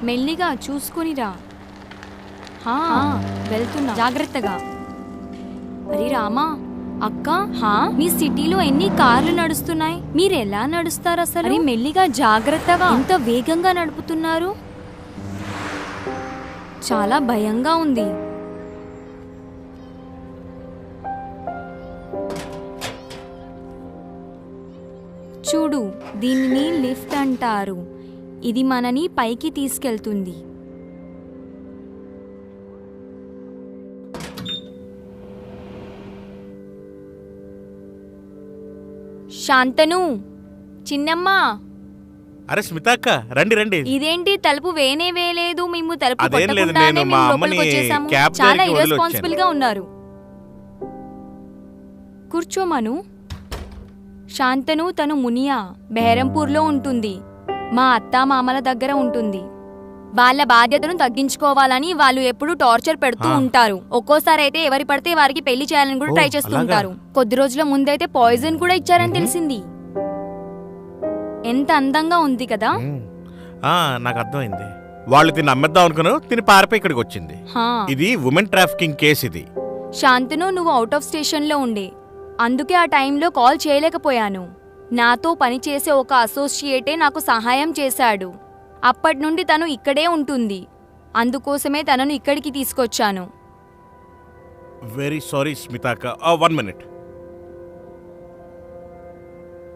మెల్లిగా చూసుకునిరా. వెళ్తున్నా, జాగ్రత్తగా. అరే రామా, అక్క, మీ సిటీలో ఎన్ని కార్లు నడుస్తున్నాయి? మీరు ఎలా నడుస్తారు అసలు? అరే మెల్లిగా, జాగ్రత్తగా. ఎంత వేగంగా నడుపుతున్నారు? చాలా భయంగా ఉంది. చూడు, దీనిని లిఫ్ట్ అంటారు. ఇది మనని పైకి తీసుకెళ్తుంది. శాంతను, చిన్నమ్మా. అరే స్మిత అక్క, రండి రండి. ఇదేంటి తలుపు వేయలేదు? మేము తలుపు అదేం లేదు, కొట్టకుండానే నేను మేము మా లోపలికి అమ్మని వచ్చేసాము. క్యాబ్ చాలా దగ్గరికి వదిలి ఇర్రెస్పాన్సిబుల్ గా ఉన్నారు. కూర్చోమను. శాంతను తను మునియా బెహరంపూర్లో ఉంటుంది. మా అత్త మామల దగ్గర ఉంటుంది. వాళ్ళ బాధ్యతను తగ్గించుకోవాలని వాళ్ళు ఎప్పుడూ టార్చర్ పెడుతూ ఉంటారు. ఒక్కోసారి అయితే ఎవరి పడితే వారికి పెళ్లి చేయాలని కూడా ట్రై చేస్తూ ఉంటారు. కొద్ది రోజుల ముందైతే పాయిజన్ కూడా ఇచ్చారని తెలిసింది. ఎంత అందంగా ఉంది కదా. నాకు అర్థమైంది. వాళ్ళు తిని అమ్మేద్దాం అనుకున్నారు, తిని పారిపోయి ఇక్కడికి వచ్చింది. ఇది ఉమెన్ ట్రాఫికింగ్ కేసు. ఇది శాంతను, నువ్వు అవుట్ ఆఫ్ స్టేషన్ లో ఉండే, అందుకే ఆ టైంలో కాల్ చేయలేకపోయాను. నాతో పనిచేసే ఒక అసోసియేటే నాకు సహాయం చేశాడు. అప్పటి నుండి తను ఇక్కడే ఉంటుంది. అందుకోసమే తనను ఇక్కడికి తీసుకొచ్చాను. వెరీ సారీ స్మిత అక్క, 1 మినిట్.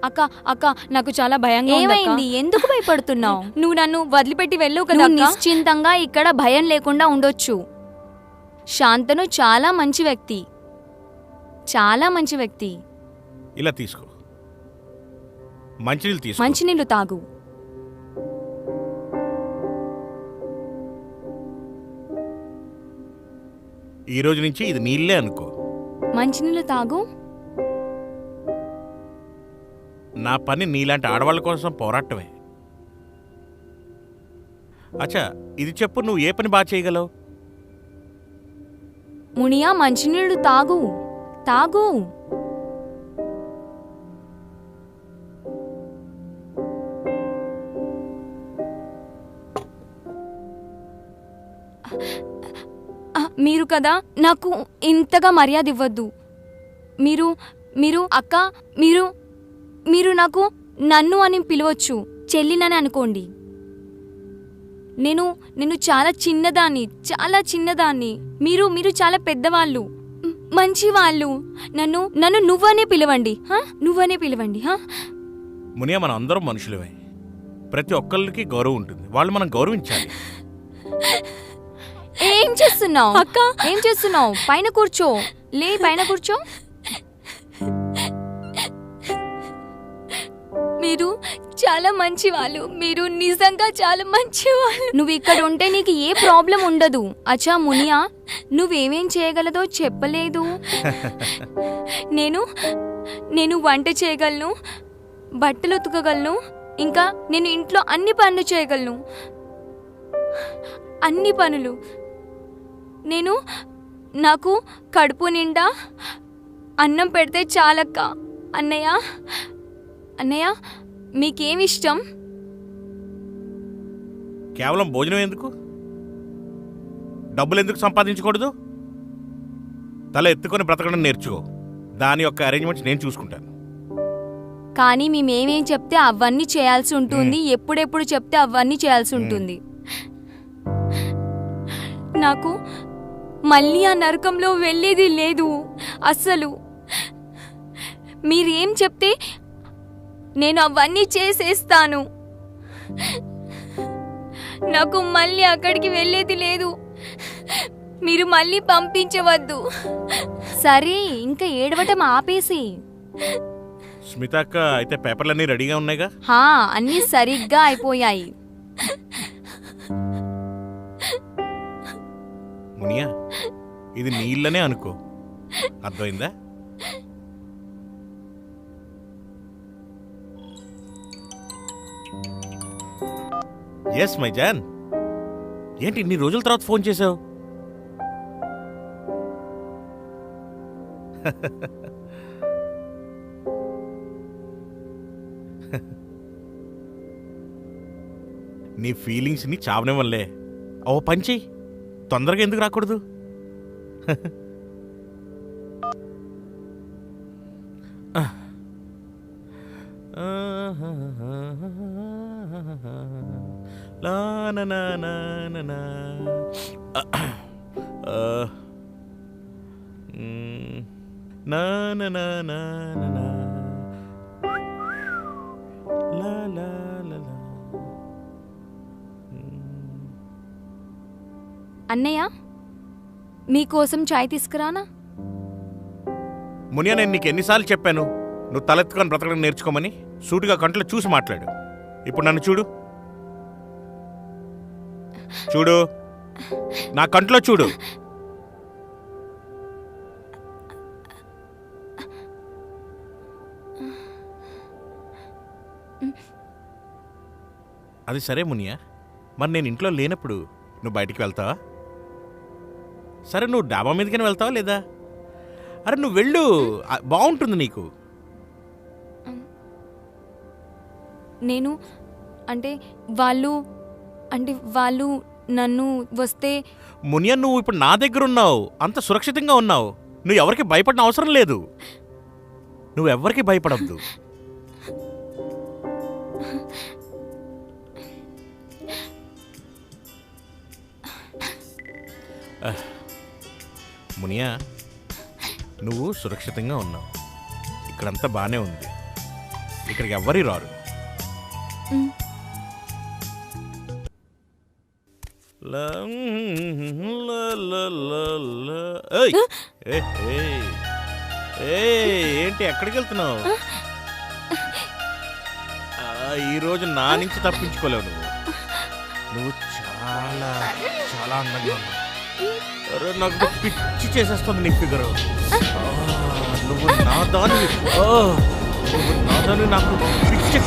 అక్క అక్క, నాకు చాలా భయంగా ఉంది. ఏమైంది? ఎందుకు భయపడుతున్నావు? నువ్వు నన్ను వదిలిపెట్టి వెళ్ళవు కదా. నిశ్చింతంగా ఇక్కడ భయం లేకుండా ఉండొచ్చు. శాంతను చాలా మంచి వ్యక్తి, చాలా మంచి వ్యక్తి. ఇలా తీసుకో, మంచినీళ్ళు తీసుకో. మంచినీళ్ళు తాగు. ఈ రోజు నుంచి ఇది నీళ్ళే అనుకో. మంచినీళ్ళు తాగు. నా పని నీలాంటి ఆడవాళ్ళ కోసం పోరాటమే. అచ్చా, ఇది చెప్పు, నువ్వు ఏ పని బాగా చేయగలవు? మునియా, మంచినీళ్ళు తాగు, తాగు. మీరు కదా నాకు ఇంతగా మర్యాద ఇవ్వద్దు. మీరు మీరు అక్క, మీరు మీరు నాకు నన్ను అని పిలవచ్చు, చెల్లినని అనుకోండి. నేను చాలా చిన్నదాన్ని, చాలా చిన్నదాన్ని. మీరు మీరు చాలా పెద్దవాళ్ళు, మంచివాళ్ళు. నన్ను నువ్వనే పిలవండి, నువ్వనే పిలవండి. మునియా, మనం అందరం మనుషులమే. ప్రతి ఒక్కరికి గౌరవం ఉంటుంది, వాళ్ళు మనం గౌరవించాలి. ఏం చేస్తున్నావు అక్క? ఏం చేస్తున్నావు? పైన కూర్చో, లే, పైన కూర్చో. మీరు చాలా మంచి వాళ్ళు, మీరు నిజంగా చాలా మంచి వాళ్ళు. నువ్వు ఇక్కడ ఉంటే నీకు ఏ ప్రాబ్లం ఉండదు. అచ్చా మునియా, నువ్వేమేం చేయగలదో చెప్పలేదు. నేను వంట చేయగలను, బట్టలు ఉతకగలను, ఇంకా నేను ఇంట్లో అన్ని పనులు చేయగలను, అన్ని పనులు. నాకు కడుపు నిండా అన్నం పెడితే చాలక్క. అన్నయ్య, అన్నయ్య, మీకేమిష్టం? కేవలం భోజనం ఎందుకు? డబ్బులు ఎందుకు సంపాదించకూడదు? తల ఎత్తుకొని బ్రతకడం నేర్చుకో. దాని యొక్క అరేంజ్మెంట్స్ నేను చూసుకుంటాను. కానీ మేమేమేం చెప్తే అవన్నీ చేయాల్సి ఉంటుంది, ఎప్పుడెప్పుడు చెప్తే అవన్నీ చేయాల్సి ఉంటుంది. నాకు మళ్ళీ ఆ నరకంలో వెళ్ళేది లేదు అస్సలు. మీరేం చెప్తే నేను అవన్నీ చేసేస్తాను. నాకు మళ్ళీ అక్కడికి వెళ్ళేది లేదు. మీరు మళ్ళీ పంపించవద్దు. సరే, ఇంకా ఏడవటం ఆపేసి. స్మిత అక్క, అయితే పేపర్లన్నీ రెడీగా ఉన్నాయిగా? అన్నీ సరిగ్గా అయిపోయాయి. మునియా, ఇది నీళ్ళనే అనుకో, అర్థమైందా? ఎస్ మై జాన్. ఏంటి ఇన్ని రోజుల తర్వాత ఫోన్ చేసావు? నీ ఫీలింగ్స్ని చావనివ్వలే. ఓ పని చెయ్యి, తొందరగా ఎందుకు రాకూడదు? అన్నయ్య, మీకోసం చాయ్ తీసుకురానా? మునియా, నేను నీకు ఎన్నిసార్లు చెప్పాను నువ్వు తలెత్తుకొని బ్రతకడం నేర్చుకోమని? సూటిగా కంట్లో చూసి మాట్లాడు. ఇప్పుడు నన్ను చూడు, చూడు, నా కంట్లో చూడు. అది సరే మునియా, మరి నేను ఇంట్లో లేనప్పుడు నువ్వు బయటికి వెళ్తావా? సరే, నువ్వు డాబా మీదకైనా వెళ్తావా లేదా? అరే నువ్వు వెళ్ళు, బాగుంటుంది నీకు. నేను అంటే వాళ్ళు నన్ను వస్తే. మునియా, నువ్వు ఇప్పుడు నా దగ్గర ఉన్నావు, అంత సురక్షితంగా ఉన్నావు. నువ్వు ఎవరికి భయపడిన అవసరం లేదు. నువ్వెవ్వరికి భయపడద్దు. మునియా, నువ్వు సురక్షితంగా ఉన్నావు. ఇక్కడంతా బానే ఉంది. ఇక్కడికి ఎవ్వరీ రారు. ఏంటి ఎక్కడికి వెళ్తున్నావు? ఈరోజు నా నుంచి తప్పించుకోలేవు. నువ్వు చాలా చాలా అందంగా ఉన్నావు. నాకు పిచ్చి చేసేస్తుంది నీ ఫిగర్. నువ్వు నా దాని నాకు పిచ్చి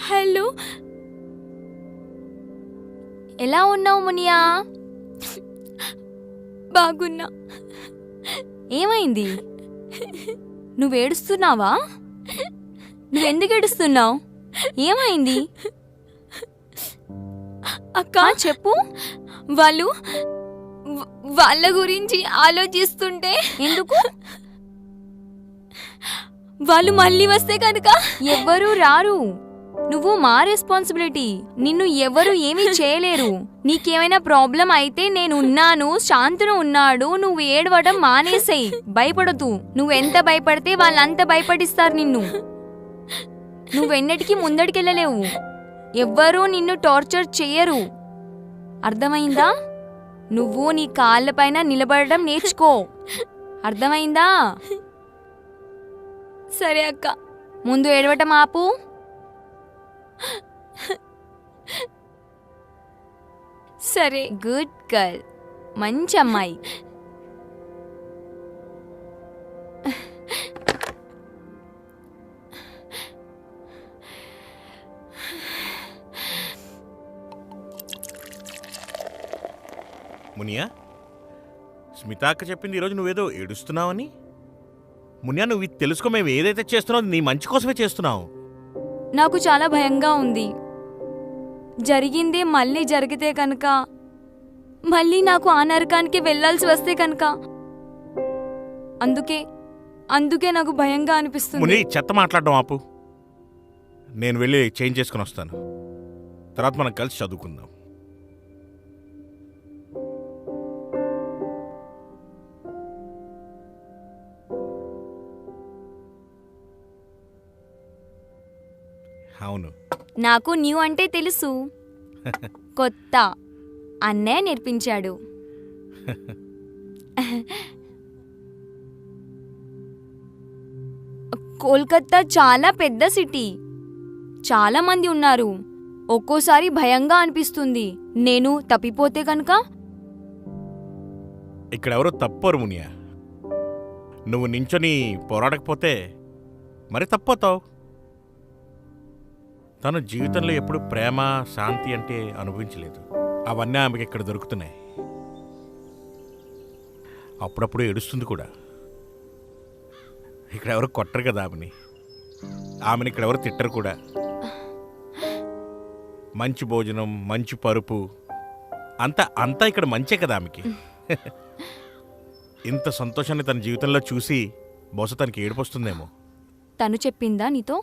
హలో, ఎలా ఉన్నావు మునియా? బాగున్నా. ఏమైంది? నువ్వేడుస్తున్నావా? నువ్వెందుకు ఏడుస్తున్నావు? ఏమైంది? అక్క చెప్పు. వాళ్ళ గురించి ఆలోచిస్తుంటే. ఎందుకు? వాళ్ళు మళ్ళీ వస్తే కనుక. ఎవ్వరూ రారు. నువ్వు మా రెస్పాన్సిబిలిటీ. నిన్ను ఎవరు ఏమీ చేయలేరు. నీకేమైనా ప్రాబ్లం అయితే నేనున్నాను, శాంతను ఉన్నాడు. నువ్వు ఏడవడం మానేసేయ్. భయపడదు. నువ్వెంత భయపడితే వాళ్ళంత భయపడిస్తారు నిన్ను. నువ్వెన్నటికీ ముందడికెళ్ళలేవు. ఎవ్వరూ నిన్ను టార్చర్ చెయ్యరు. అర్థమైందా? నువ్వు నీ కాళ్ళపైన నిలబడడం నేర్చుకో. అర్థమైందా? సరే అక్క. ముందు ఏడవటం ఆపు. సరే. గుడ్ గర్ల్, మంచి అమ్మాయి. మునియా, స్మితాక్క చెప్పింది ఈరోజు నువ్వేదో ఏడుస్తున్నావని. మునియా, నువ్వు ఇది తెలుసుకో, మేము ఏదైతే చేస్తున్నావు నీ మంచి కోసమే చేస్తున్నావు. నాకు చాలా భయంగా ఉంది. జరిగిందే మళ్ళీ జరిగితే కనుక, మళ్ళీ నాకు ఆ నరకానికి వెళ్ళాల్సి వస్తే కనుక, అందుకే నాకు భయంగా అనిపిస్తుంది. ముని, చెత్త మాట్లాడడం ఆపు. నేను వెళ్ళి చేంజ్ చేసుకుని వస్తాను. తర్వాత మనం కలిసి చదువుకుందాం. అవును, నాకు న్యూ అంటే తెలుసు. కొత్త అన్నయ్య నేర్పించాడు. కోల్కతా చాలా పెద్ద సిటీ. చాలా మంది ఉన్నారు. ఒక్కోసారి భయంగా అనిపిస్తుంది. నేను తప్పిపోతే కనుక. ఇక్కడెవరో తప్పరు మునియా. నువ్వు నించొని పోరాడకపోతే మరి తప్పవుతావు. తను జీవితంలో ఎప్పుడు ప్రేమ, శాంతి అంటే అనుభవించలేదు. అవన్నీ ఆమెకి ఇక్కడ దొరుకుతున్నాయి. అప్పుడప్పుడు ఏడుస్తుంది కూడా. ఇక్కడెవరు కొట్టరు కదా ఆమెని ఇక్కడెవరు తిట్టరు కూడా. మంచి భోజనం, మంచి పరుపు, అంతా ఇక్కడ మంచే కదా ఆమెకి. ఇంత సంతోషాన్ని తన జీవితంలో చూసి బహుశా తనకి ఏడుపొస్తుందేమో. తను చెప్పిందా నీతో?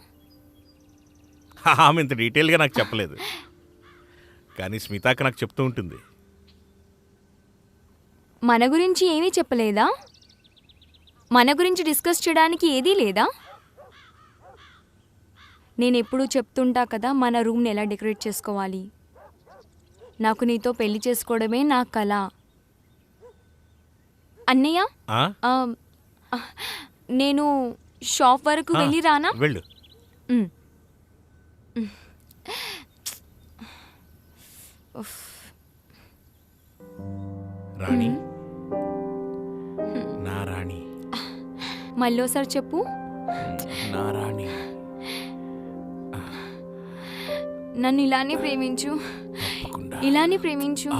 ఆమె ఇంత డీటెయిల్గా నాకు చెప్పలేదు, కానీ స్మితాక నాకు చెప్తూ ఉంటుంది. మన గురించి ఏమీ చెప్పలేదా? మన గురించి డిస్కస్ చేయడానికి ఏదీ లేదా? నేను ఎప్పుడూ చెప్తుంటా కదా మన రూమ్ని ఎలా డెకరేట్ చేసుకోవాలి. నాకు నీతో పెళ్లి చేసుకోవడమే నా కల. అన్నయ్య, నేను షాప్ వరకు వెళ్ళి రానా? వెళ్ళు. రాణి, నా రాణి. మళ్ళోసారి చెప్పు. నా రాణి. నన్ను ఇలానే ప్రేమించు, ఇలానే ప్రేమించు.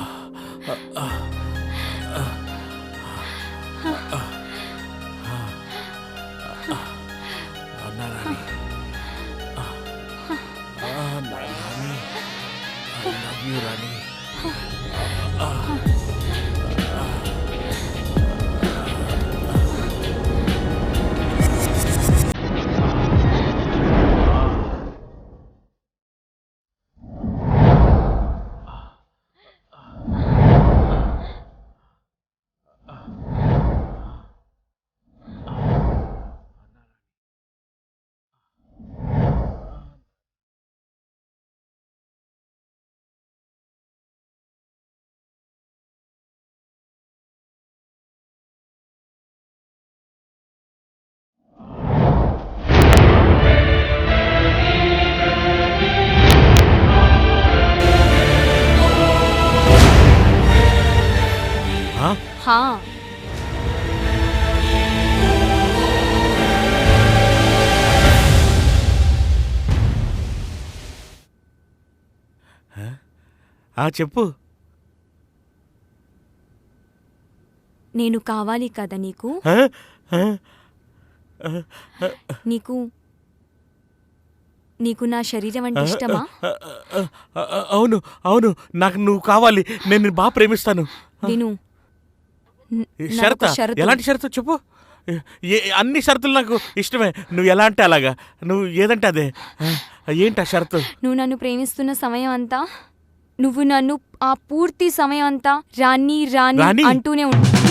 हाँ, చెప్పు. నేను కావాలి కదా నీకు? నీకు నీకు నా శరీరం అంటే ఇష్టమా? అవును అవును, నాకు నువ్వు కావాలి. నేను బాగా ప్రేమిస్తాను. విను. షరత? ఎలాంటి షరతు చెప్పు. అన్ని షరతులు నాకు ఇష్టమే. నువ్వు ఎలా అంటే అలాగా, నువ్వు ఏదంటే అదే. ఏంటి ఆ షరతు? నువ్వు నన్ను ప్రేమిస్తున్న సమయం అంతా, నువ్వు నన్ను ఆ పూర్తి సమయం అంతా రాణి రాణి అంటూనే ఉంటావు.